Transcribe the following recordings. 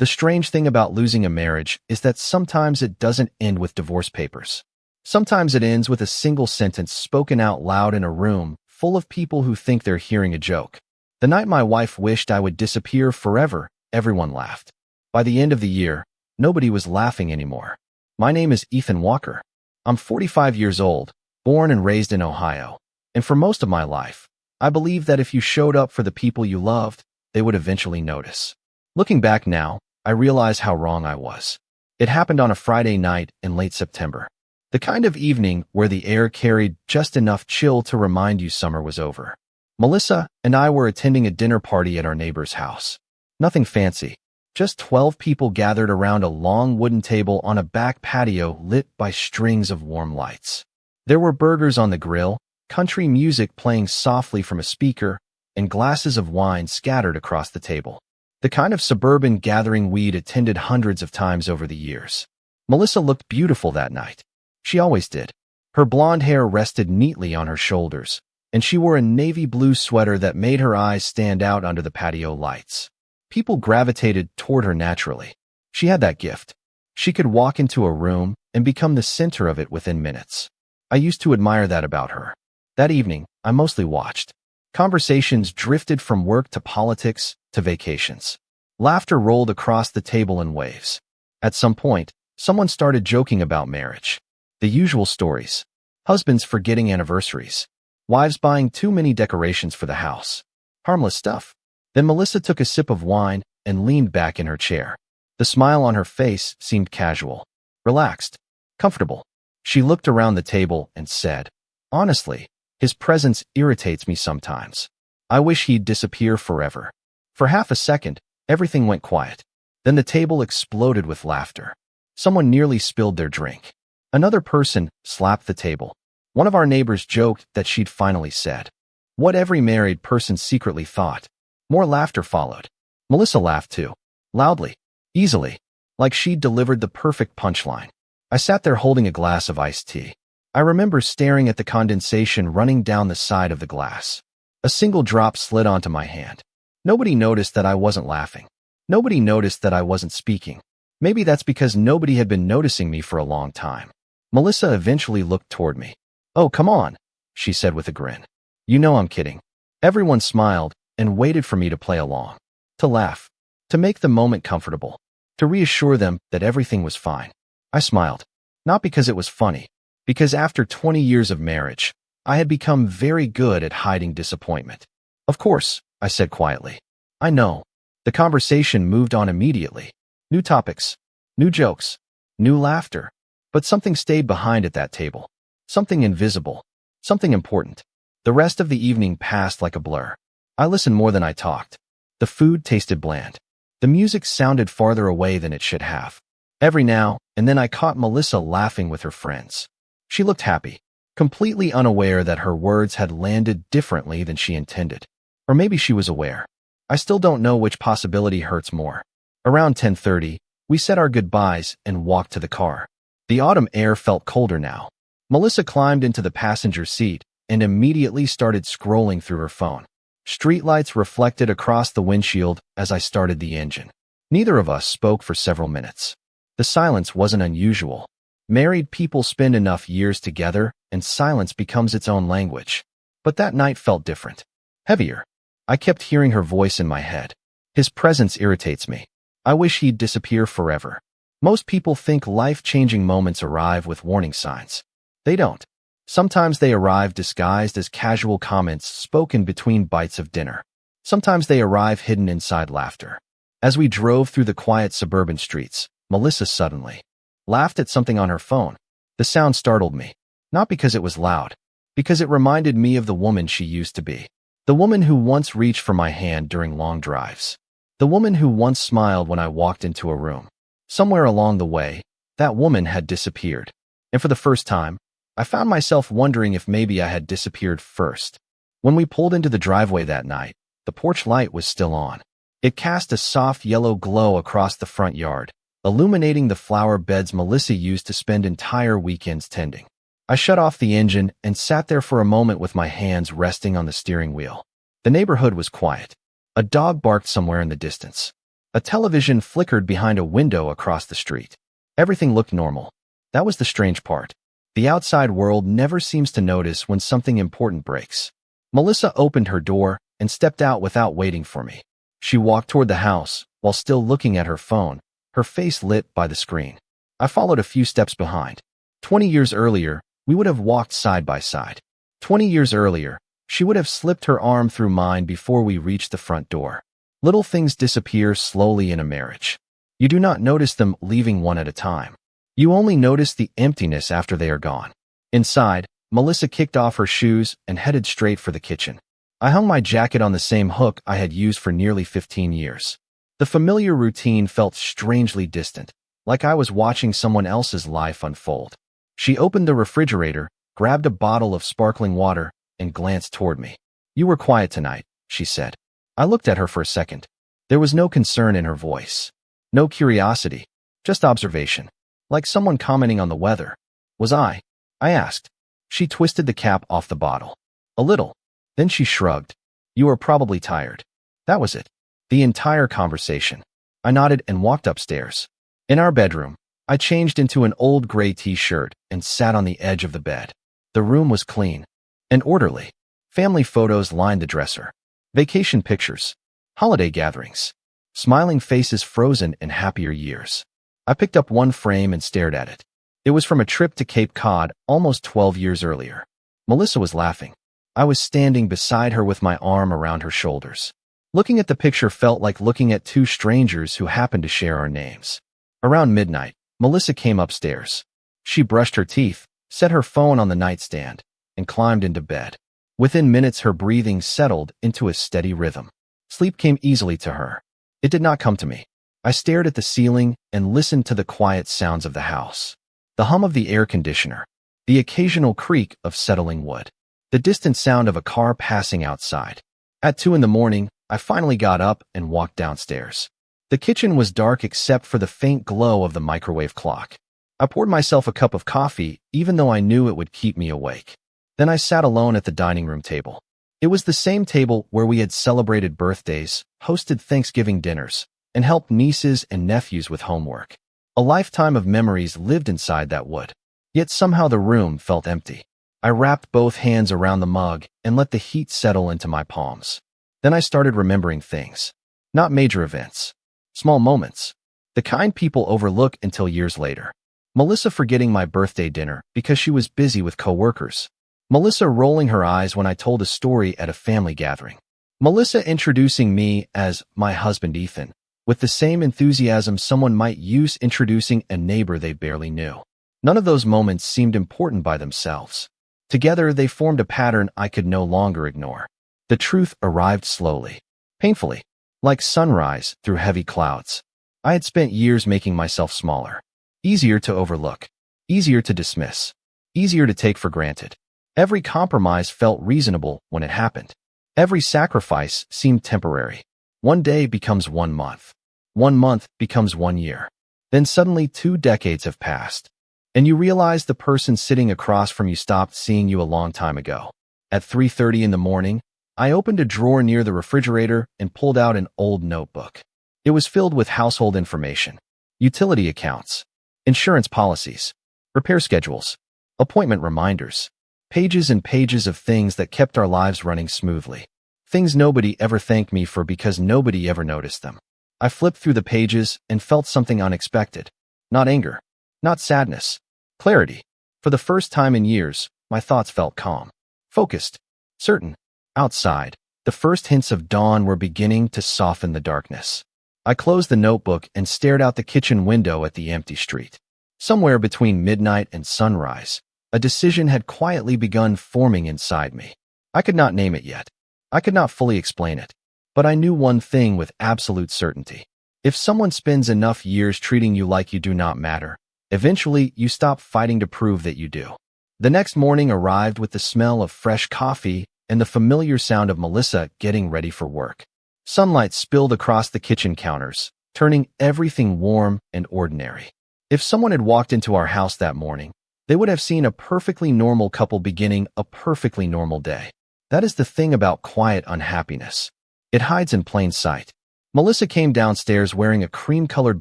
The strange thing about losing a marriage is that sometimes it doesn't end with divorce papers. Sometimes it ends with a single sentence spoken out loud in a room full of people who think they're hearing a joke. The night my wife wished I would disappear forever, everyone laughed. By the end of the year, nobody was laughing anymore. My name is Ethan Walker. I'm 45 years old, born and raised in Ohio. And for most of my life, I believed that if you showed up for the people you loved, they would eventually notice. Looking back now, I realize how wrong I was. It happened on a Friday night in late September. The kind of evening where the air carried just enough chill to remind you summer was over. Melissa and I were attending a dinner party at our neighbor's house. Nothing fancy, just 12 people gathered around a long wooden table on a back patio lit by strings of warm lights. There were burgers on the grill, country music playing softly from a speaker, and glasses of wine scattered across the table. The kind of suburban gathering we'd attended hundreds of times over the years. Melissa looked beautiful that night. She always did. Her blonde hair rested neatly on her shoulders, and she wore a navy blue sweater that made her eyes stand out under the patio lights. People gravitated toward her naturally. She had that gift. She could walk into a room and become the center of it within minutes. I used to admire that about her. That evening, I mostly watched. Conversations drifted from work to politics to vacations. Laughter rolled across the table in waves. At some point, someone started joking about marriage. The usual stories. Husbands forgetting anniversaries. Wives buying too many decorations for the house. Harmless stuff. Then Melissa took a sip of wine and leaned back in her chair. The smile on her face seemed casual, relaxed, comfortable. She looked around the table and said, "Honestly, his presence irritates me sometimes. I wish he'd disappear forever." For half a second, everything went quiet. Then the table exploded with laughter. Someone nearly spilled their drink. Another person slapped the table. One of our neighbors joked that she'd finally said what every married person secretly thought. More laughter followed. Melissa laughed too. Loudly. Easily. Like she'd delivered the perfect punchline. I sat there holding a glass of iced tea. I remember staring at the condensation running down the side of the glass. A single drop slid onto my hand. Nobody noticed that I wasn't laughing. Nobody noticed that I wasn't speaking. Maybe that's because nobody had been noticing me for a long time. Melissa eventually looked toward me. "Oh, come on," she said with a grin. "You know I'm kidding." Everyone smiled and waited for me to play along. To laugh. To make the moment comfortable. To reassure them that everything was fine. I smiled. Not because it was funny. Because after 20 years of marriage, I had become very good at hiding disappointment. "Of course," I said quietly. "I know." The conversation moved on immediately. New topics, new jokes, new laughter. But something stayed behind at that table. Something invisible. Something important. The rest of the evening passed like a blur. I listened more than I talked. The food tasted bland. The music sounded farther away than it should have. Every now and then I caught Melissa laughing with her friends. She looked happy, completely unaware that her words had landed differently than she intended. Or maybe she was aware. I still don't know which possibility hurts more. Around 10:30, we said our goodbyes and walked to the car. The autumn air felt colder now. Melissa climbed into the passenger seat and immediately started scrolling through her phone. Streetlights reflected across the windshield as I started the engine. Neither of us spoke for several minutes. The silence wasn't unusual. Married people spend enough years together, and silence becomes its own language. But that night felt different. Heavier. I kept hearing her voice in my head. "His presence irritates me. I wish he'd disappear forever." Most people think life-changing moments arrive with warning signs. They don't. Sometimes they arrive disguised as casual comments spoken between bites of dinner. Sometimes they arrive hidden inside laughter. As we drove through the quiet suburban streets, Melissa suddenly laughed at something on her phone. The sound startled me. Not because it was loud. Because it reminded me of the woman she used to be. The woman who once reached for my hand during long drives. The woman who once smiled when I walked into a room. Somewhere along the way, that woman had disappeared. And for the first time, I found myself wondering if maybe I had disappeared first. When we pulled into the driveway that night, the porch light was still on. It cast a soft yellow glow across the front yard, illuminating the flower beds Melissa used to spend entire weekends tending. I shut off the engine and sat there for a moment with my hands resting on the steering wheel. The neighborhood was quiet. A dog barked somewhere in the distance. A television flickered behind a window across the street. Everything looked normal. That was the strange part. The outside world never seems to notice when something important breaks. Melissa opened her door and stepped out without waiting for me. She walked toward the house while still looking at her phone, her face lit by the screen. I followed a few steps behind. 20 years earlier, we would have walked side by side. 20 years earlier, she would have slipped her arm through mine before we reached the front door. Little things disappear slowly in a marriage. You do not notice them leaving one at a time. You only notice the emptiness after they are gone. Inside, Melissa kicked off her shoes and headed straight for the kitchen. I hung my jacket on the same hook I had used for nearly 15 years. The familiar routine felt strangely distant, like I was watching someone else's life unfold. She opened the refrigerator, grabbed a bottle of sparkling water, and glanced toward me. "You were quiet tonight," she said. I looked at her for a second. There was no concern in her voice. No curiosity, just observation. Like someone commenting on the weather. "Was I?" I asked. She twisted the cap off the bottle. "A little." Then she shrugged. "You are probably tired." That was it. The entire conversation. I nodded and walked upstairs. In our bedroom, I changed into an old gray t-shirt and sat on the edge of the bed. The room was clean and orderly. Family photos lined the dresser. Vacation pictures. Holiday gatherings. Smiling faces frozen in happier years. I picked up one frame and stared at it. It was from a trip to Cape Cod almost 12 years earlier. Melissa was laughing. I was standing beside her with my arm around her shoulders. Looking at the picture felt like looking at two strangers who happened to share our names. Around midnight, Melissa came upstairs. She brushed her teeth, set her phone on the nightstand, and climbed into bed. Within minutes, her breathing settled into a steady rhythm. Sleep came easily to her. It did not come to me. I stared at the ceiling and listened to the quiet sounds of the house. The hum of the air conditioner, the occasional creak of settling wood, the distant sound of a car passing outside. At 2 a.m, I finally got up and walked downstairs. The kitchen was dark except for the faint glow of the microwave clock. I poured myself a cup of coffee, even though I knew it would keep me awake. Then I sat alone at the dining room table. It was the same table where we had celebrated birthdays, hosted Thanksgiving dinners, and helped nieces and nephews with homework. A lifetime of memories lived inside that wood. Yet somehow the room felt empty. I wrapped both hands around the mug and let the heat settle into my palms. Then I started remembering things. Not major events. Small moments. The kind people overlook until years later. Melissa forgetting my birthday dinner because she was busy with coworkers. Melissa rolling her eyes when I told a story at a family gathering. Melissa introducing me as my husband Ethan, with the same enthusiasm someone might use introducing a neighbor they barely knew. None of those moments seemed important by themselves. Together, they formed a pattern I could no longer ignore. The truth arrived slowly, painfully, like sunrise through heavy clouds. I had spent years making myself smaller, easier to overlook, easier to dismiss, easier to take for granted. Every compromise felt reasonable when it happened. Every sacrifice seemed temporary. One day becomes 1 month. 1 month becomes 1 year. Then suddenly 2 decades have passed. And you realize the person sitting across from you stopped seeing you a long time ago. At 3:30 in the morning, I opened a drawer near the refrigerator and pulled out an old notebook. It was filled with household information, utility accounts, insurance policies, repair schedules, appointment reminders, pages and pages of things that kept our lives running smoothly. Things nobody ever thanked me for because nobody ever noticed them. I flipped through the pages and felt something unexpected. Not anger, not sadness, clarity. For the first time in years, my thoughts felt calm, focused, certain. Outside, the first hints of dawn were beginning to soften the darkness. I closed the notebook and stared out the kitchen window at the empty street. Somewhere between midnight and sunrise, a decision had quietly begun forming inside me. I could not name it yet. I could not fully explain it. But I knew one thing with absolute certainty. If someone spends enough years treating you like you do not matter, eventually you stop fighting to prove that you do. The next morning arrived with the smell of fresh coffee and the familiar sound of Melissa getting ready for work. Sunlight spilled across the kitchen counters, turning everything warm and ordinary. If someone had walked into our house that morning, they would have seen a perfectly normal couple beginning a perfectly normal day. That is the thing about quiet unhappiness. It hides in plain sight. Melissa came downstairs wearing a cream-colored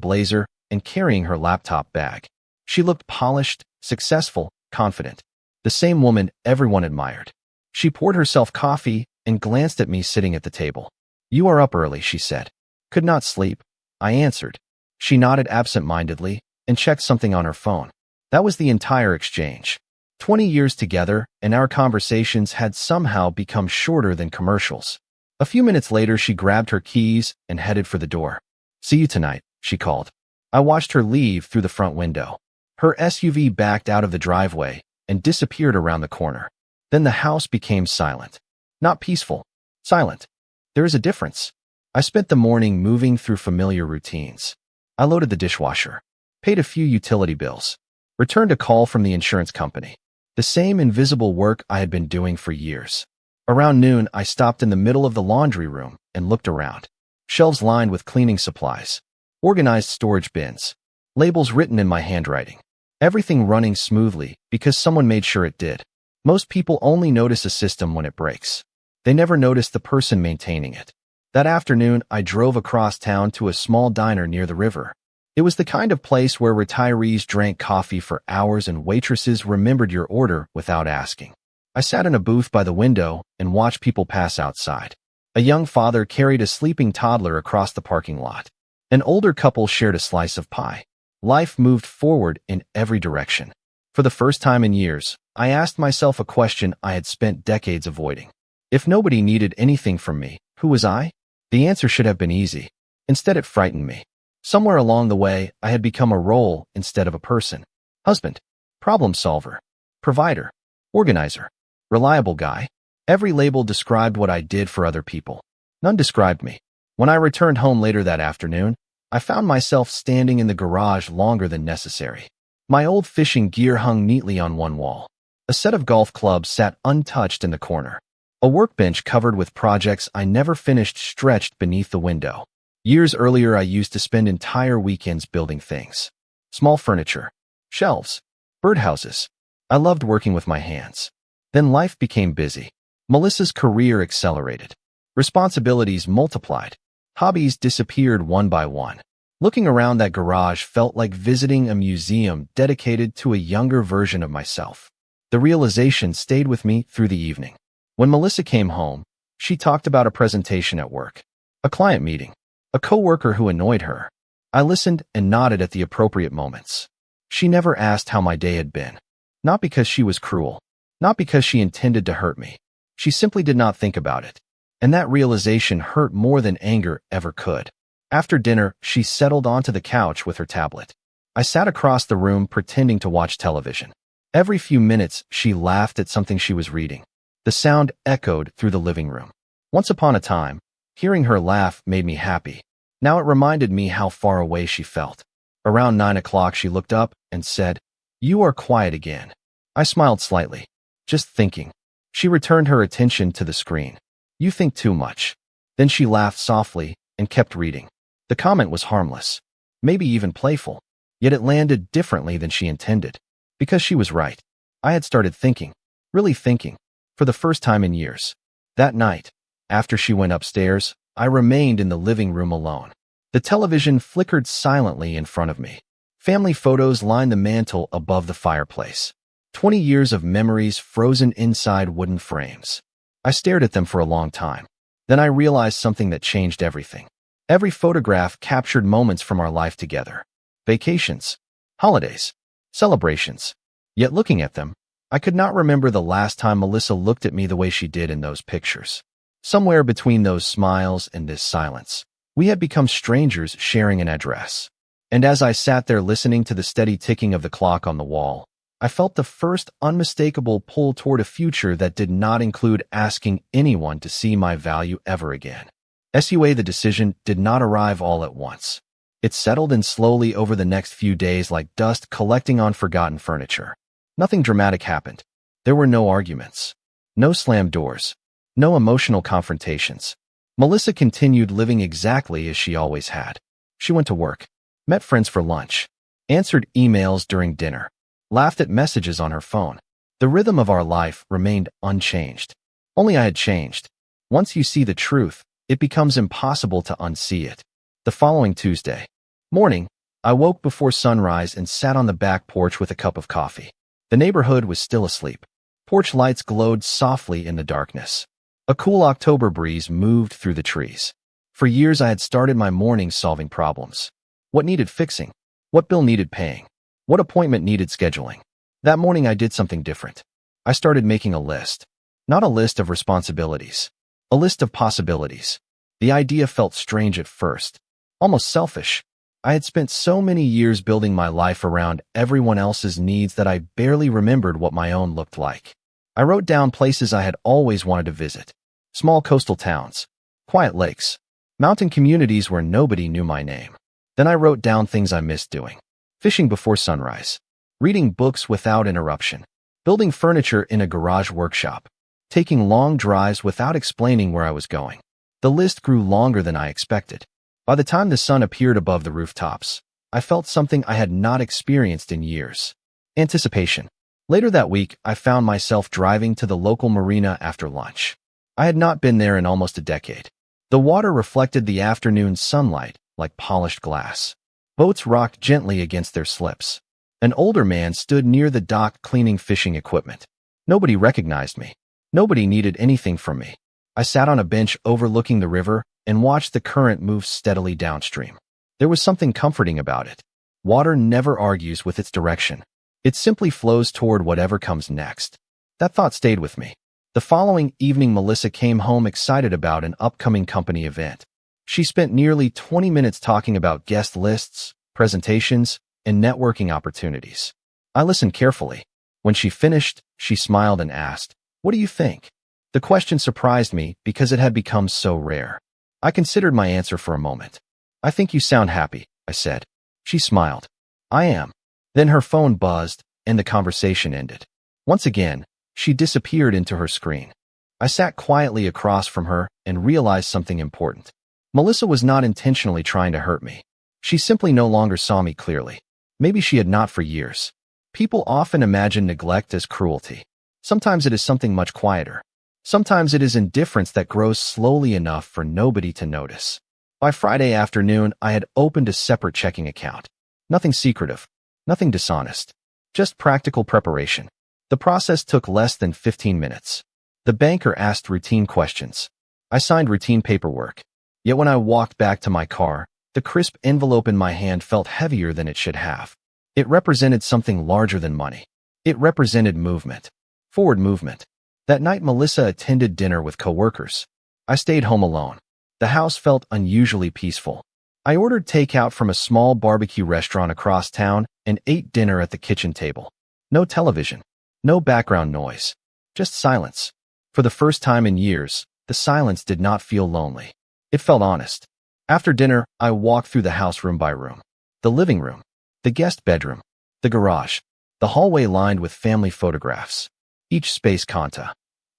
blazer and carrying her laptop bag. She looked polished, successful, confident. The same woman everyone admired. She poured herself coffee and glanced at me sitting at the table. "You are up early," she said. "Could not sleep," I answered. She nodded absent-mindedly and checked something on her phone. That was the entire exchange. 20 years together, and our conversations had somehow become shorter than commercials. A few minutes later, she grabbed her keys and headed for the door. "See you tonight," she called. I watched her leave through the front window. Her SUV backed out of the driveway and disappeared around the corner. Then the house became silent. Not peaceful, silent. There is a difference. I spent the morning moving through familiar routines. I loaded the dishwasher, paid a few utility bills, returned a call from the insurance company. The same invisible work I had been doing for years. Around noon, I stopped in the middle of the laundry room and looked around. Shelves lined with cleaning supplies, organized storage bins, labels written in my handwriting. Everything running smoothly because someone made sure it did. Most people only notice a system when it breaks. They never notice the person maintaining it. That afternoon, I drove across town to a small diner near the river. It was the kind of place where retirees drank coffee for hours and waitresses remembered your order without asking. I sat in a booth by the window and watched people pass outside. A young father carried a sleeping toddler across the parking lot. An older couple shared a slice of pie. Life moved forward in every direction. For the first time in years, I asked myself a question I had spent decades avoiding. If nobody needed anything from me, who was I? The answer should have been easy. Instead, it frightened me. Somewhere along the way, I had become a role instead of a person. Husband, problem solver, provider, organizer, reliable guy. Every label described what I did for other people. None described me. When I returned home later that afternoon, I found myself standing in the garage longer than necessary. My old fishing gear hung neatly on one wall. A set of golf clubs sat untouched in the corner. A workbench covered with projects I never finished stretched beneath the window. Years earlier, I used to spend entire weekends building things. Small furniture, shelves, birdhouses. I loved working with my hands. Then life became busy. Melissa's career accelerated. Responsibilities multiplied. Hobbies disappeared one by one. Looking around that garage felt like visiting a museum dedicated to a younger version of myself. The realization stayed with me through the evening. When Melissa came home, she talked about a presentation at work, a client meeting, a coworker who annoyed her. I listened and nodded at the appropriate moments. She never asked how my day had been. Not because she was cruel, not because she intended to hurt me. She simply did not think about it. And that realization hurt more than anger ever could. After dinner, she settled onto the couch with her tablet. I sat across the room pretending to watch television. Every few minutes, she laughed at something she was reading. The sound echoed through the living room. Once upon a time, hearing her laugh made me happy. Now it reminded me how far away she felt. Around 9 o'clock, she looked up and said, "You are quiet again." I smiled slightly. "Just thinking." She returned her attention to the screen. "You think too much." Then she laughed softly and kept reading. The comment was harmless, maybe even playful, yet it landed differently than she intended. Because she was right. I had started thinking, really thinking, for the first time in years. That night, after she went upstairs, I remained in the living room alone. The television flickered silently in front of me. Family photos lined the mantel above the fireplace. 20 years of memories frozen inside wooden frames. I stared at them for a long time. Then I realized something that changed everything. Every photograph captured moments from our life together. Vacations, holidays, celebrations. Yet looking at them, I could not remember the last time Melissa looked at me the way she did in those pictures. Somewhere between those smiles and this silence, we had become strangers sharing an address. And as I sat there listening to the steady ticking of the clock on the wall, I felt the first unmistakable pull toward a future that did not include asking anyone to see my value ever again. The decision did not arrive all at once. It settled in slowly over the next few days like dust collecting on forgotten furniture. Nothing dramatic happened. There were no arguments, no slammed doors, no emotional confrontations. Melissa continued living exactly as she always had. She went to work, met friends for lunch, answered emails during dinner, laughed at messages on her phone. The rhythm of our life remained unchanged. Only I had changed. Once you see the truth, it becomes impossible to unsee it. The following Tuesday morning, I woke before sunrise and sat on the back porch with a cup of coffee. The neighborhood was still asleep. Porch lights glowed softly in the darkness. A cool October breeze moved through the trees. For years I had started my mornings solving problems. What needed fixing? What bill needed paying? What appointment needed scheduling? That morning I did something different. I started making a list. Not a list of responsibilities. A list of possibilities. The idea felt strange at first. Almost selfish. I had spent so many years building my life around everyone else's needs that I barely remembered what my own looked like. I wrote down places I had always wanted to visit. Small coastal towns. Quiet lakes. Mountain communities where nobody knew my name. Then I wrote down things I missed doing. Fishing before sunrise. Reading books without interruption. Building furniture in a garage workshop. Taking long drives without explaining where I was going. The list grew longer than I expected. By the time the sun appeared above the rooftops, I felt something I had not experienced in years. Anticipation. Later that week, I found myself driving to the local marina after lunch. I had not been there in almost a decade. The water reflected the afternoon sunlight like polished glass. Boats rocked gently against their slips. An older man stood near the dock cleaning fishing equipment. Nobody recognized me. Nobody needed anything from me. I sat on a bench overlooking the river and watched the current move steadily downstream. There was something comforting about it. Water never argues with its direction. It simply flows toward whatever comes next. That thought stayed with me. The following evening, Melissa came home excited about an upcoming company event. She spent nearly 20 minutes talking about guest lists, presentations, and networking opportunities. I listened carefully. When she finished, she smiled and asked, "What do you think?" The question surprised me because it had become so rare. I considered my answer for a moment. "I think you sound happy," I said. She smiled. "I am." Then her phone buzzed, and the conversation ended. Once again, she disappeared into her screen. I sat quietly across from her and realized something important. Melissa was not intentionally trying to hurt me. She simply no longer saw me clearly. Maybe she had not for years. People often imagine neglect as cruelty. Sometimes it is something much quieter. Sometimes it is indifference that grows slowly enough for nobody to notice. By Friday afternoon, I had opened a separate checking account. Nothing secretive. Nothing dishonest. Just practical preparation. The process took less than 15 minutes. The banker asked routine questions. I signed routine paperwork. Yet when I walked back to my car, the crisp envelope in my hand felt heavier than it should have. It represented something larger than money. It represented movement. Forward movement. That night, Melissa attended dinner with coworkers. I stayed home alone. The house felt unusually peaceful. I ordered takeout from a small barbecue restaurant across town and ate dinner at the kitchen table. No television. No background noise. Just silence. For the first time in years, the silence did not feel lonely. It felt honest. After dinner, I walked through the house room by room. The living room. The guest bedroom. The garage. The hallway lined with family photographs. Each space conta.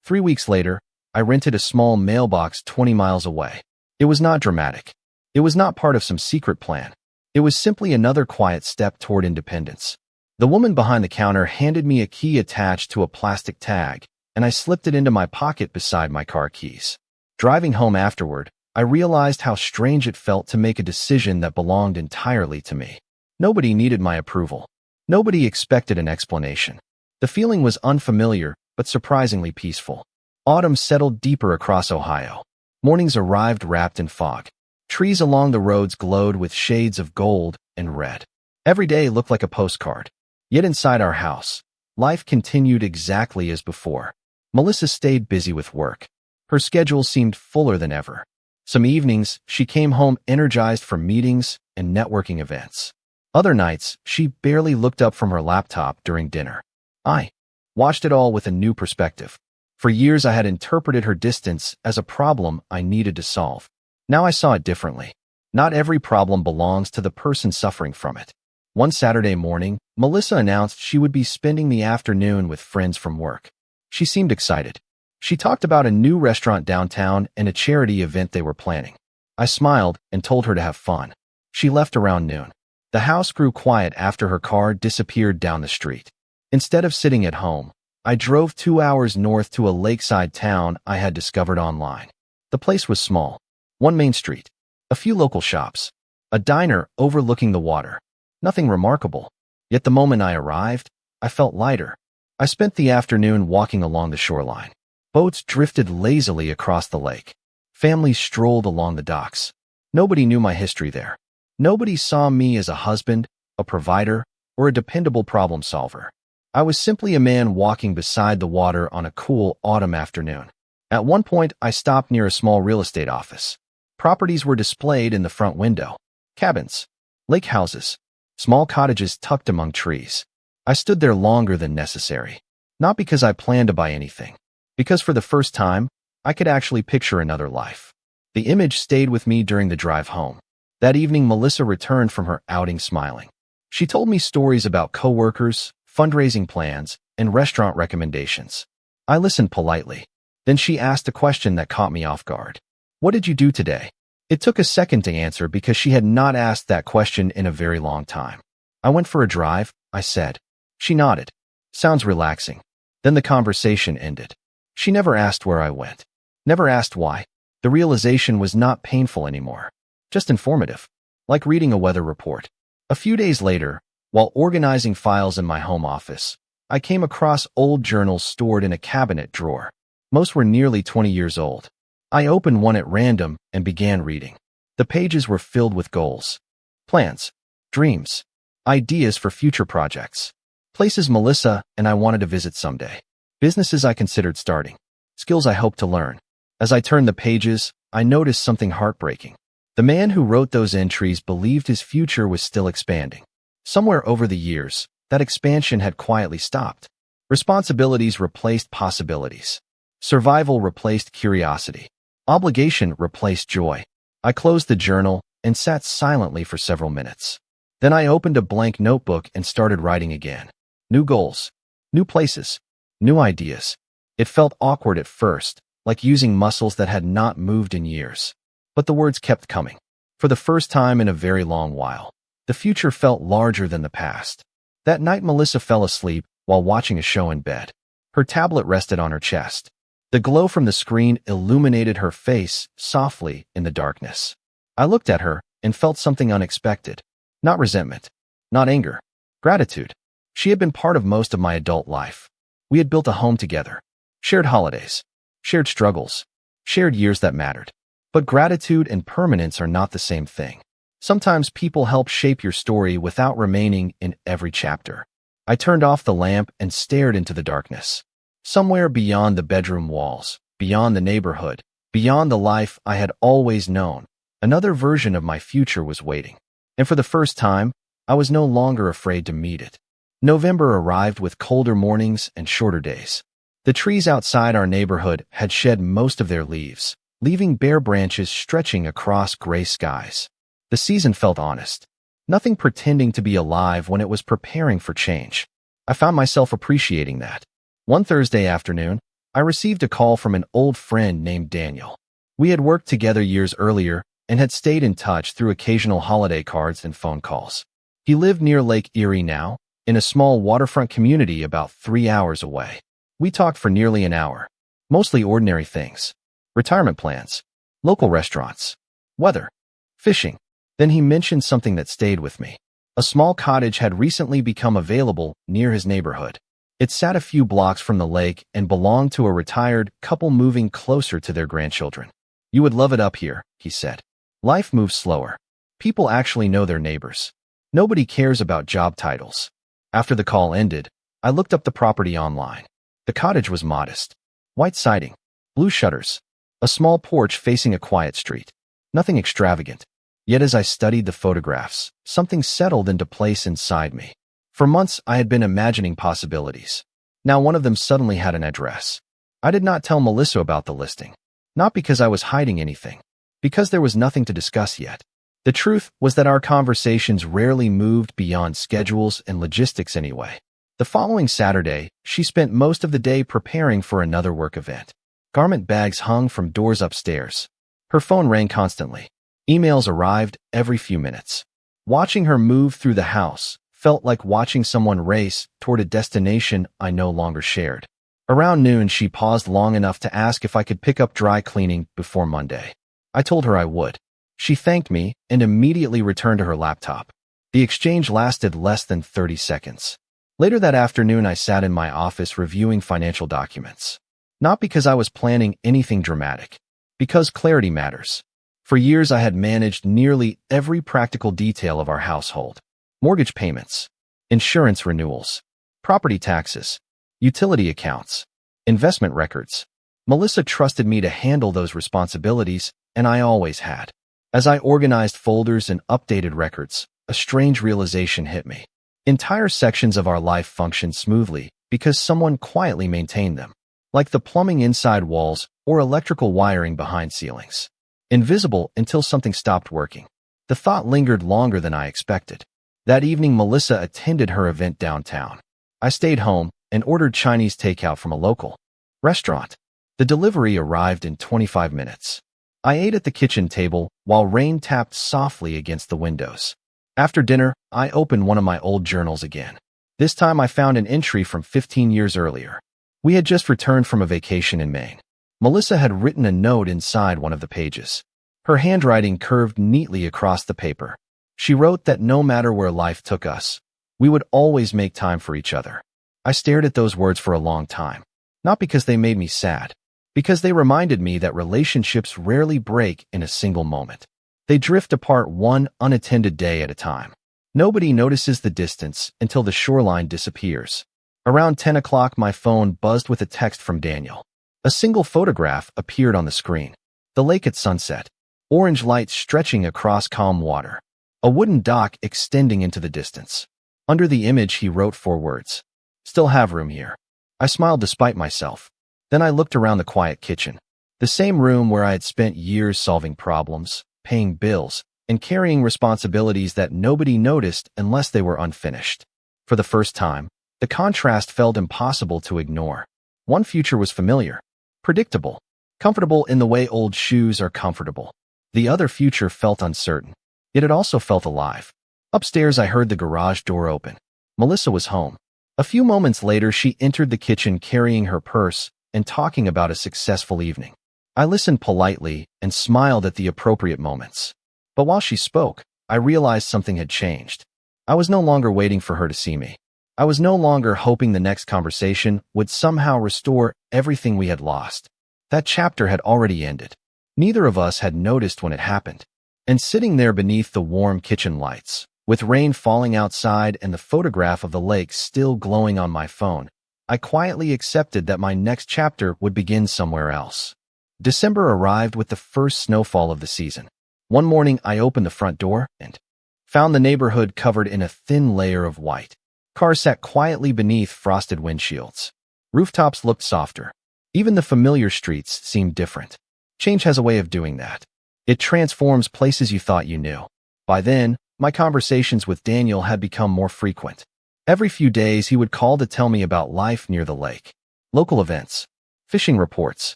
3 weeks later, I rented a small mailbox 20 miles away. It was not dramatic. It was not part of some secret plan. It was simply another quiet step toward independence. The woman behind the counter handed me a key attached to a plastic tag, and I slipped it into my pocket beside my car keys. Driving home afterward, I realized how strange it felt to make a decision that belonged entirely to me. Nobody needed my approval. Nobody expected an explanation. The feeling was unfamiliar, but surprisingly peaceful. Autumn settled deeper across Ohio. Mornings arrived wrapped in fog. Trees along the roads glowed with shades of gold and red. Every day looked like a postcard. Yet inside our house, life continued exactly as before. Melissa stayed busy with work. Her schedule seemed fuller than ever. Some evenings, she came home energized from meetings and networking events. Other nights, she barely looked up from her laptop during dinner. I watched it all with a new perspective. For years, I had interpreted her distance as a problem I needed to solve. Now I saw it differently. Not every problem belongs to the person suffering from it. One Saturday morning, Melissa announced she would be spending the afternoon with friends from work. She seemed excited. She talked about a new restaurant downtown and a charity event they were planning. I smiled and told her to have fun. She left around noon. The house grew quiet after her car disappeared down the street. Instead of sitting at home, I drove 2 hours north to a lakeside town I had discovered online. The place was small. One main street. A few local shops. A diner overlooking the water. Nothing remarkable. Yet the moment I arrived, I felt lighter. I spent the afternoon walking along the shoreline. Boats drifted lazily across the lake. Families strolled along the docks. Nobody knew my history there. Nobody saw me as a husband, a provider, or a dependable problem solver. I was simply a man walking beside the water on a cool autumn afternoon. At one point, I stopped near a small real estate office. Properties were displayed in the front window. Cabins, lake houses, small cottages tucked among trees. I stood there longer than necessary. Not because I planned to buy anything. Because for the first time, I could actually picture another life. The image stayed with me during the drive home. That evening, Melissa returned from her outing smiling. She told me stories about coworkers, fundraising plans, and restaurant recommendations. I listened politely. Then she asked a question that caught me off guard. What did you do today? It took a second to answer because she had not asked that question in a very long time. I went for a drive, I said. She nodded. Sounds relaxing. Then the conversation ended. She never asked where I went. Never asked why. The realization was not painful anymore. Just informative. Like reading a weather report. A few days later, while organizing files in my home office, I came across old journals stored in a cabinet drawer. Most were nearly 20 years old. I opened one at random and began reading. The pages were filled with goals, plans, dreams, ideas for future projects, places Melissa and I wanted to visit someday, businesses I considered starting, skills I hoped to learn. As I turned the pages, I noticed something heartbreaking. The man who wrote those entries believed his future was still expanding. Somewhere over the years, that expansion had quietly stopped. Responsibilities replaced possibilities. Survival replaced curiosity. Obligation replaced joy. I closed the journal and sat silently for several minutes. Then I opened a blank notebook and started writing again. New goals, new places, new ideas. It felt awkward at first, like using muscles that had not moved in years. But the words kept coming. For the first time in a very long while, the future felt larger than the past. That night, Melissa fell asleep while watching a show in bed. Her tablet rested on her chest. The glow from the screen illuminated her face softly in the darkness. I looked at her and felt something unexpected. Not resentment, not anger, gratitude. She had been part of most of my adult life. We had built a home together, shared holidays, shared struggles, shared years that mattered. But gratitude and permanence are not the same thing. Sometimes people help shape your story without remaining in every chapter. I turned off the lamp and stared into the darkness. Somewhere beyond the bedroom walls, beyond the neighborhood, beyond the life I had always known, another version of my future was waiting. And for the first time, I was no longer afraid to meet it. November arrived with colder mornings and shorter days. The trees outside our neighborhood had shed most of their leaves, leaving bare branches stretching across gray skies. The season felt honest. Nothing pretending to be alive when it was preparing for change. I found myself appreciating that. One Thursday afternoon, I received a call from an old friend named Daniel. We had worked together years earlier and had stayed in touch through occasional holiday cards and phone calls. He lived near Lake Erie now, in a small waterfront community about 3 hours away. We talked for nearly an hour, mostly ordinary things. Retirement plans, local restaurants, weather, fishing. Then he mentioned something that stayed with me. A small cottage had recently become available near his neighborhood. It sat a few blocks from the lake and belonged to a retired couple moving closer to their grandchildren. You would love it up here, he said. Life moves slower. People actually know their neighbors. Nobody cares about job titles. After the call ended, I looked up the property online. The cottage was modest. White siding, blue shutters, a small porch facing a quiet street. Nothing extravagant. Yet as I studied the photographs, something settled into place inside me. For months, I had been imagining possibilities. Now one of them suddenly had an address. I did not tell Melissa about the listing. Not because I was hiding anything. Because there was nothing to discuss yet. The truth was that our conversations rarely moved beyond schedules and logistics anyway. The following Saturday, she spent most of the day preparing for another work event. Garment bags hung from doors upstairs. Her phone rang constantly. Emails arrived every few minutes. Watching her move through the house felt like watching someone race toward a destination I no longer shared. Around noon, she paused long enough to ask if I could pick up dry cleaning before Monday. I told her I would. She thanked me and immediately returned to her laptop. The exchange lasted less than 30 seconds. Later that afternoon, I sat in my office reviewing financial documents. Not because I was planning anything dramatic, because clarity matters. For years, I had managed nearly every practical detail of our household. Mortgage payments, insurance renewals, property taxes, utility accounts, investment records. Melissa trusted me to handle those responsibilities, and I always had. As I organized folders and updated records, a strange realization hit me. Entire sections of our life functioned smoothly because someone quietly maintained them, like the plumbing inside walls or electrical wiring behind ceilings. Invisible until something stopped working. The thought lingered longer than I expected. That evening, Melissa attended her event downtown. I stayed home and ordered Chinese takeout from a local restaurant. The delivery arrived in 25 minutes. I ate at the kitchen table while rain tapped softly against the windows. After dinner, I opened one of my old journals again. This time I found an entry from 15 years earlier. We had just returned from a vacation in Maine. Melissa had written a note inside one of the pages. Her handwriting curved neatly across the paper. She wrote that no matter where life took us, we would always make time for each other. I stared at those words for a long time. Not because they made me sad, because they reminded me that relationships rarely break in a single moment. They drift apart one unattended day at a time. Nobody notices the distance until the shoreline disappears. Around 10 o'clock, my phone buzzed with a text from Daniel. A single photograph appeared on the screen. The lake at sunset. Orange lights stretching across calm water. A wooden dock extending into the distance. Under the image, he wrote 4 words. Still have room here. I smiled despite myself. Then I looked around the quiet kitchen. The same room where I had spent years solving problems, paying bills, and carrying responsibilities that nobody noticed unless they were unfinished. For the first time, the contrast felt impossible to ignore. One future was familiar, predictable, comfortable in the way old shoes are comfortable. The other future felt uncertain, yet it also felt alive. Upstairs, I heard the garage door open. Melissa was home. A few moments later, she entered the kitchen carrying her purse and talking about a successful evening. I listened politely and smiled at the appropriate moments. But while she spoke, I realized something had changed. I was no longer waiting for her to see me. I was no longer hoping the next conversation would somehow restore everything we had lost. That chapter had already ended. Neither of us had noticed when it happened. And sitting there beneath the warm kitchen lights, with rain falling outside and the photograph of the lake still glowing on my phone, I quietly accepted that my next chapter would begin somewhere else. December arrived with the first snowfall of the season. One morning, I opened the front door and found the neighborhood covered in a thin layer of white. Cars sat quietly beneath frosted windshields. Rooftops looked softer. Even the familiar streets seemed different. Change has a way of doing that. It transforms places you thought you knew. By then, my conversations with Daniel had become more frequent. Every few days, he would call to tell me about life near the lake. Local events, fishing reports,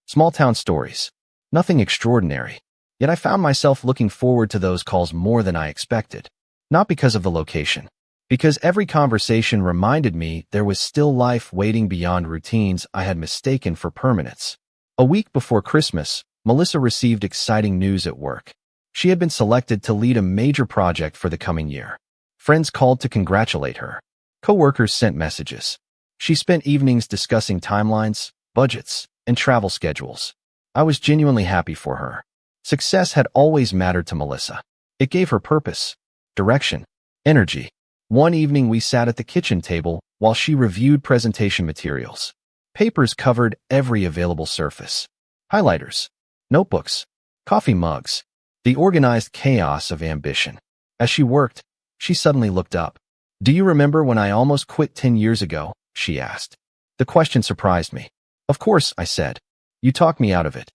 small-town stories. Nothing extraordinary. Yet I found myself looking forward to those calls more than I expected. Not because of the location. Because every conversation reminded me there was still life waiting beyond routines I had mistaken for permanence. A week before Christmas, Melissa received exciting news at work. She had been selected to lead a major project for the coming year. Friends called to congratulate her. Coworkers sent messages. She spent evenings discussing timelines, budgets, and travel schedules. I was genuinely happy for her. Success had always mattered to Melissa. It gave her purpose, direction, energy. One evening, we sat at the kitchen table while she reviewed presentation materials. Papers covered every available surface. Highlighters, notebooks, coffee mugs, the organized chaos of ambition. As she worked, she suddenly looked up. "Do you remember when I almost quit 10 years ago?" she asked. The question surprised me. "Of course," I said. "You talked me out of it."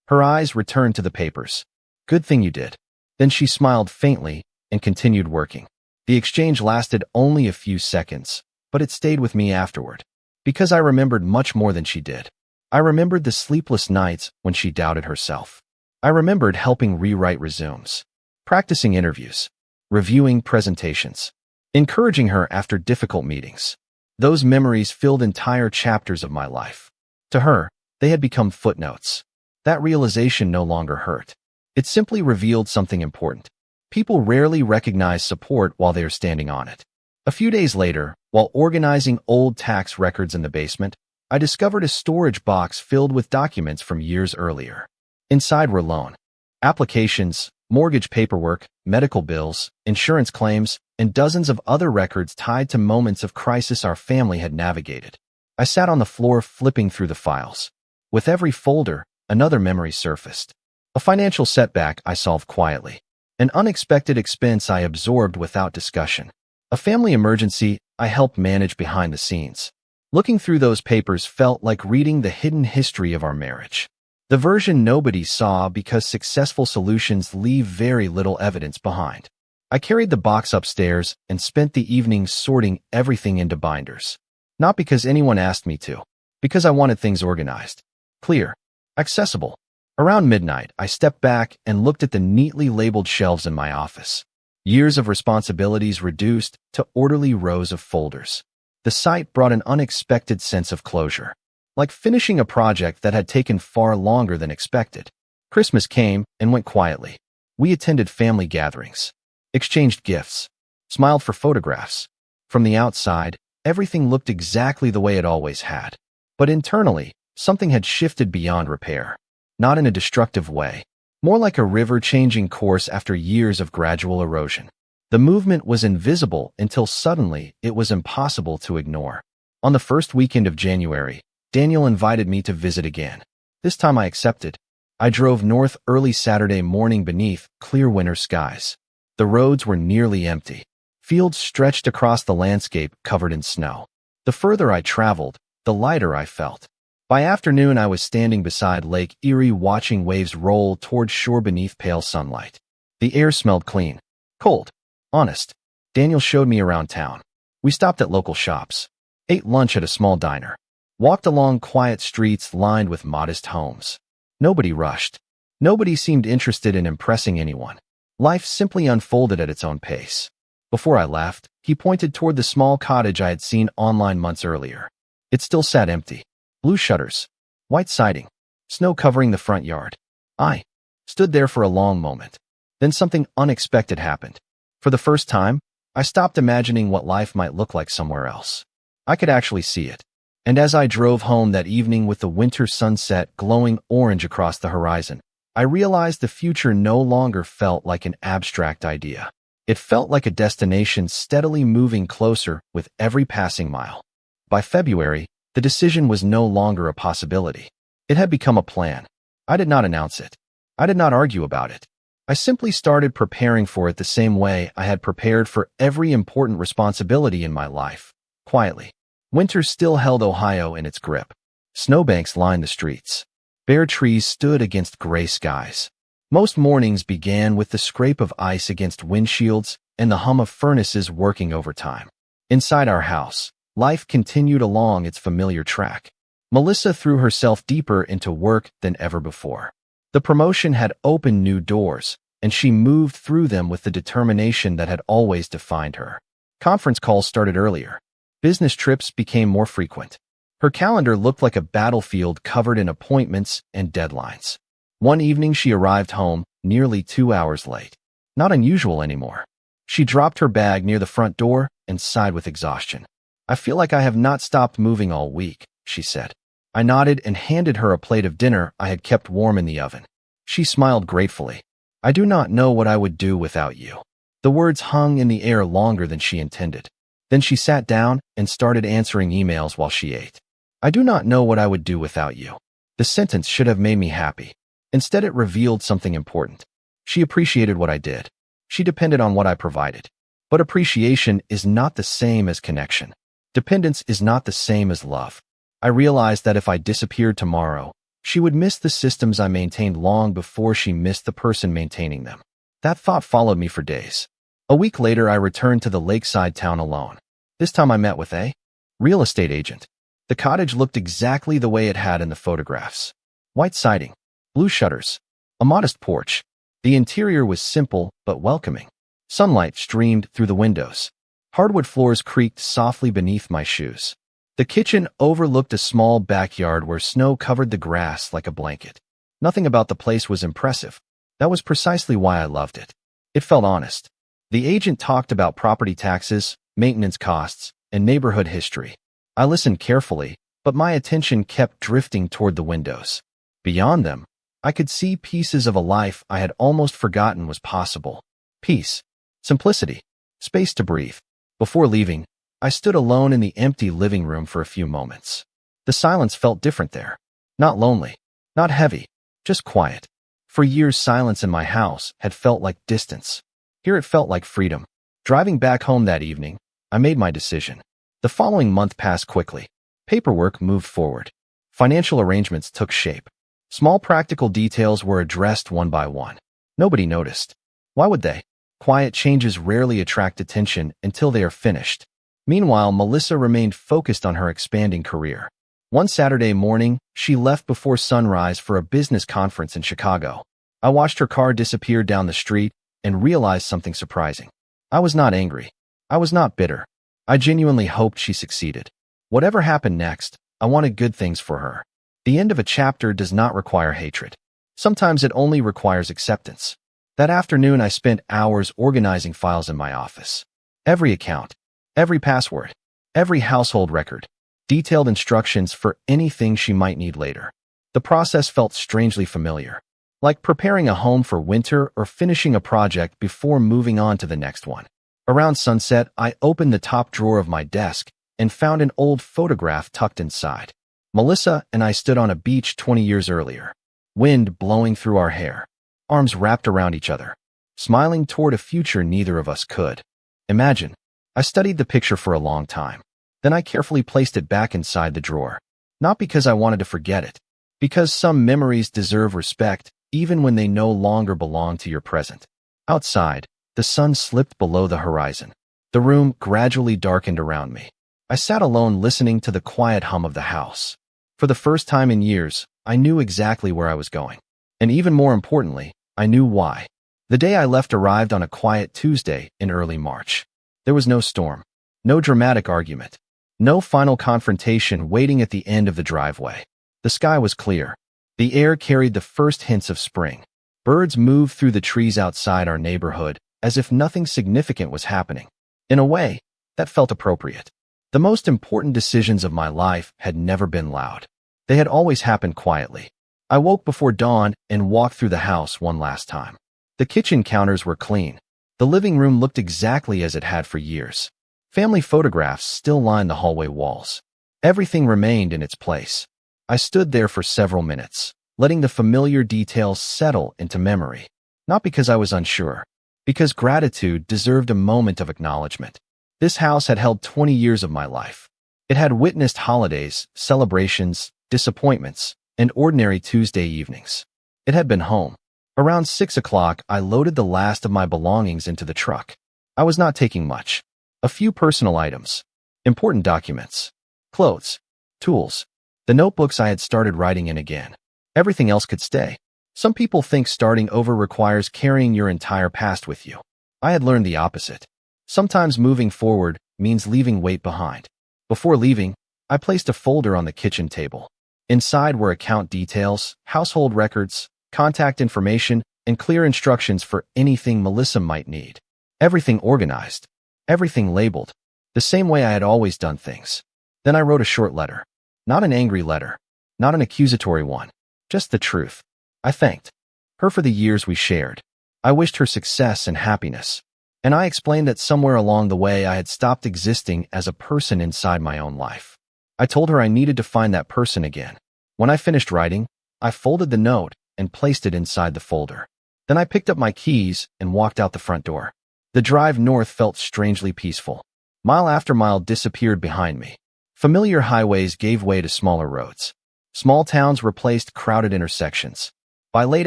Her eyes returned to the papers. "Good thing you did." Then she smiled faintly and continued working. The exchange lasted only a few seconds, but it stayed with me afterward. Because I remembered much more than she did. I remembered the sleepless nights when she doubted herself. I remembered helping rewrite resumes, practicing interviews, reviewing presentations, encouraging her after difficult meetings. Those memories filled entire chapters of my life. To her, they had become footnotes. That realization no longer hurt. It simply revealed something important. People rarely recognize support while they are standing on it. A few days later, while organizing old tax records in the basement, I discovered a storage box filled with documents from years earlier. Inside were loan applications, mortgage paperwork, medical bills, insurance claims, and dozens of other records tied to moments of crisis our family had navigated. I sat on the floor flipping through the files. With every folder, another memory surfaced. A financial setback I solved quietly. An unexpected expense I absorbed without discussion. A family emergency I helped manage behind the scenes. Looking through those papers felt like reading the hidden history of our marriage. The version nobody saw because successful solutions leave very little evidence behind. I carried the box upstairs and spent the evenings sorting everything into binders. Not because anyone asked me to, because I wanted things organized, clear, accessible. Around midnight, I stepped back and looked at the neatly labeled shelves in my office. Years of responsibilities reduced to orderly rows of folders. The sight brought an unexpected sense of closure, like finishing a project that had taken far longer than expected. Christmas came and went quietly. We attended family gatherings, exchanged gifts, smiled for photographs. From the outside, everything looked exactly the way it always had. But internally, something had shifted beyond repair. Not in a destructive way, more like a river changing course after years of gradual erosion. The movement was invisible until suddenly it was impossible to ignore. On the first weekend of January, Daniel invited me to visit again. This time I accepted. I drove north early Saturday morning beneath clear winter skies. The roads were nearly empty. Fields stretched across the landscape covered in snow. The further I traveled, the lighter I felt. By afternoon, I was standing beside Lake Erie watching waves roll toward shore beneath pale sunlight. The air smelled clean, cold, honest. Daniel showed me around town. We stopped at local shops, ate lunch at a small diner, walked along quiet streets lined with modest homes. Nobody rushed. Nobody seemed interested in impressing anyone. Life simply unfolded at its own pace. Before I left, he pointed toward the small cottage I had seen online months earlier. It still sat empty. Blue shutters, white siding, snow covering the front yard. I stood there for a long moment. Then something unexpected happened. For the first time, I stopped imagining what life might look like somewhere else. I could actually see it. And as I drove home that evening with the winter sunset glowing orange across the horizon, I realized the future no longer felt like an abstract idea. It felt like a destination steadily moving closer with every passing mile. By February, the decision was no longer a possibility. It had become a plan. I did not announce it. I did not argue about it. I simply started preparing for it the same way I had prepared for every important responsibility in my life, quietly. Winter still held Ohio in its grip. Snowbanks lined the streets. Bare trees stood against gray skies. Most mornings began with the scrape of ice against windshields and the hum of furnaces working overtime. Inside our house, life continued along its familiar track. Melissa threw herself deeper into work than ever before. The promotion had opened new doors, and she moved through them with the determination that had always defined her. Conference calls started earlier. Business trips became more frequent. Her calendar looked like a battlefield covered in appointments and deadlines. One evening she arrived home, nearly 2 hours late. Not unusual anymore. She dropped her bag near the front door and sighed with exhaustion. "I feel like I have not stopped moving all week," she said. I nodded and handed her a plate of dinner I had kept warm in the oven. She smiled gratefully. "I do not know what I would do without you." The words hung in the air longer than she intended. Then she sat down and started answering emails while she ate. "I do not know what I would do without you." The sentence should have made me happy. Instead, it revealed something important. She appreciated what I did. She depended on what I provided. But appreciation is not the same as connection. Dependence is not the same as love. I realized that if I disappeared tomorrow, she would miss the systems I maintained long before she missed the person maintaining them. That thought followed me for days. A week later, I returned to the lakeside town alone. This time I met with a real estate agent. The cottage looked exactly the way it had in the photographs. White siding, blue shutters, a modest porch. The interior was simple but welcoming. Sunlight streamed through the windows. Hardwood floors creaked softly beneath my shoes. The kitchen overlooked a small backyard where snow covered the grass like a blanket. Nothing about the place was impressive. That was precisely why I loved it. It felt honest. The agent talked about property taxes, maintenance costs, and neighborhood history. I listened carefully, but my attention kept drifting toward the windows. Beyond them, I could see pieces of a life I had almost forgotten was possible. Peace, simplicity, space to breathe. Before leaving, I stood alone in the empty living room for a few moments. The silence felt different there. Not lonely, not heavy, just quiet. For years, silence in my house had felt like distance. Here it felt like freedom. Driving back home that evening, I made my decision. The following month passed quickly. Paperwork moved forward. Financial arrangements took shape. Small practical details were addressed one by one. Nobody noticed. Why would they? Quiet changes rarely attract attention until they are finished. Meanwhile, Melissa remained focused on her expanding career. One Saturday morning, she left before sunrise for a business conference in Chicago. I watched her car disappear down the street and realized something surprising. I was not angry. I was not bitter. I genuinely hoped she succeeded. Whatever happened next, I wanted good things for her. The end of a chapter does not require hatred. Sometimes it only requires acceptance. That afternoon, I spent hours organizing files in my office. Every account, every password, every household record, detailed instructions for anything she might need later. The process felt strangely familiar, like preparing a home for winter or finishing a project before moving on to the next one. Around sunset, I opened the top drawer of my desk and found an old photograph tucked inside. Melissa and I stood on a beach 20 years earlier, wind blowing through our hair, arms wrapped around each other, smiling toward a future neither of us could imagine. I studied the picture for a long time. Then I carefully placed it back inside the drawer. Not because I wanted to forget it, because some memories deserve respect even when they no longer belong to your present. Outside, the sun slipped below the horizon. The room gradually darkened around me. I sat alone listening to the quiet hum of the house. For the first time in years, I knew exactly where I was going. And even more importantly, I knew why. The day I left arrived on a quiet Tuesday in early March. There was no storm, no dramatic argument, no final confrontation waiting at the end of the driveway. The sky was clear. The air carried the first hints of spring. Birds moved through the trees outside our neighborhood as if nothing significant was happening. In a way, that felt appropriate. The most important decisions of my life had never been loud. They had always happened quietly. I woke before dawn and walked through the house one last time. The kitchen counters were clean. The living room looked exactly as it had for years. Family photographs still lined the hallway walls. Everything remained in its place. I stood there for several minutes, letting the familiar details settle into memory. Not because I was unsure, because gratitude deserved a moment of acknowledgement. This house had held 20 years of my life. It had witnessed holidays, celebrations, disappointments, and ordinary Tuesday evenings. It had been home. Around 6 o'clock, I loaded the last of my belongings into the truck. I was not taking much. A few personal items, important documents, clothes, tools, the notebooks I had started writing in again. Everything else could stay. Some people think starting over requires carrying your entire past with you. I had learned the opposite. Sometimes moving forward means leaving weight behind. Before leaving, I placed a folder on the kitchen table. Inside were account details, household records, contact information, and clear instructions for anything Melissa might need. Everything organized. Everything labeled. The same way I had always done things. Then I wrote a short letter. Not an angry letter. Not an accusatory one. Just the truth. I thanked her for the years we shared. I wished her success and happiness. And I explained that somewhere along the way I had stopped existing as a person inside my own life. I told her I needed to find that person again. When I finished writing, I folded the note and placed it inside the folder. Then I picked up my keys and walked out the front door. The drive north felt strangely peaceful. Mile after mile disappeared behind me. Familiar highways gave way to smaller roads. Small towns replaced crowded intersections. By late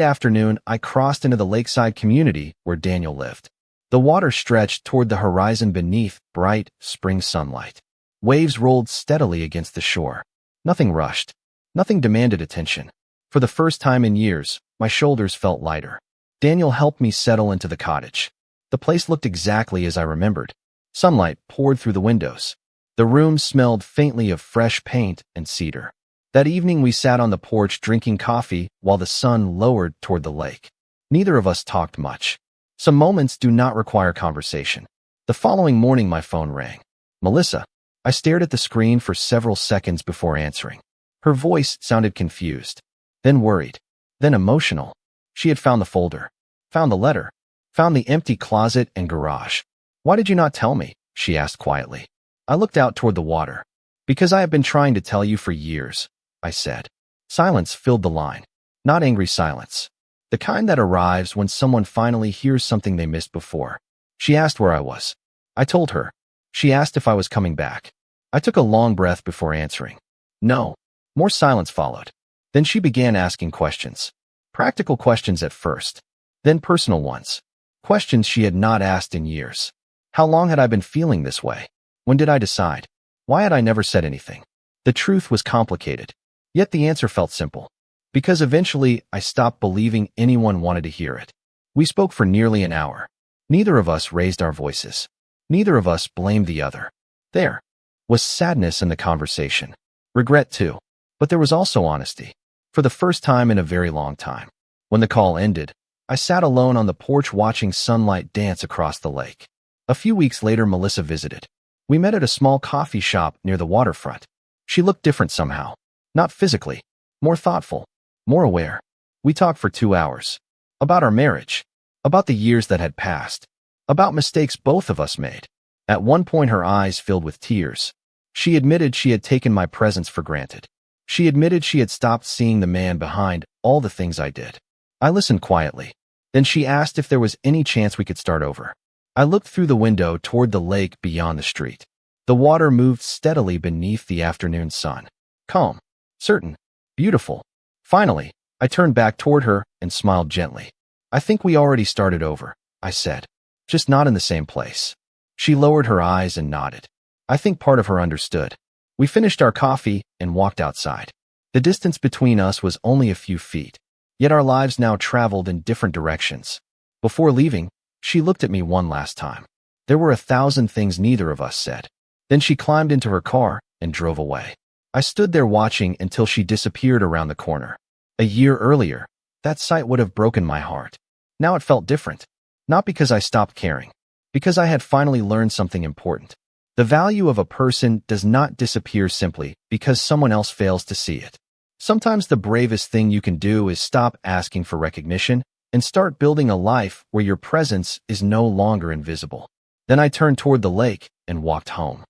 afternoon, I crossed into the lakeside community where Daniel lived. The water stretched toward the horizon beneath bright spring sunlight. Waves rolled steadily against the shore. Nothing rushed. Nothing demanded attention. For the first time in years, my shoulders felt lighter. Daniel helped me settle into the cottage. The place looked exactly as I remembered. Sunlight poured through the windows. The room smelled faintly of fresh paint and cedar. That evening we sat on the porch drinking coffee while the sun lowered toward the lake. Neither of us talked much. Some moments do not require conversation. The following morning, my phone rang. Melissa. I stared at the screen for several seconds before answering. Her voice sounded confused, then worried, then emotional. She had found the folder, found the letter, found the empty closet and garage. Why did you not tell me? She asked quietly. I looked out toward the water. Because I have been trying to tell you for years, I said. Silence filled the line. Not angry silence. The kind that arrives when someone finally hears something they missed before. She asked where I was. I told her. She asked if I was coming back. I took a long breath before answering. No. More silence followed. Then she began asking questions. Practical questions at first, then personal ones. Questions she had not asked in years. How long had I been feeling this way? When did I decide? Why had I never said anything? The truth was complicated, yet the answer felt simple. Because eventually I stopped believing anyone wanted to hear it. We spoke for nearly an hour. Neither of us raised our voices. Neither of us blamed the other. There was sadness in the conversation. Regret too. But there was also honesty. For the first time in a very long time. When the call ended, I sat alone on the porch watching sunlight dance across the lake. A few weeks later, Melissa visited. We met at a small coffee shop near the waterfront. She looked different somehow. Not physically. More thoughtful. More aware. We talked for 2 hours. About our marriage. About the years that had passed. About mistakes both of us made. At one point, her eyes filled with tears. She admitted she had taken my presence for granted. She admitted she had stopped seeing the man behind all the things I did. I listened quietly. Then she asked if there was any chance we could start over. I looked through the window toward the lake beyond the street. The water moved steadily beneath the afternoon sun. Calm, certain, beautiful. Finally, I turned back toward her and smiled gently. I think we already started over, I said. Just not in the same place. She lowered her eyes and nodded. I think part of her understood. We finished our coffee and walked outside. The distance between us was only a few feet, yet our lives now traveled in different directions. Before leaving, she looked at me one last time. There were 1,000 things neither of us said. Then she climbed into her car and drove away. I stood there watching until she disappeared around the corner. A year earlier, that sight would have broken my heart. Now it felt different. Not because I stopped caring, because I had finally learned something important. The value of a person does not disappear simply because someone else fails to see it. Sometimes the bravest thing you can do is stop asking for recognition and start building a life where your presence is no longer invisible. Then I turned toward the lake and walked home.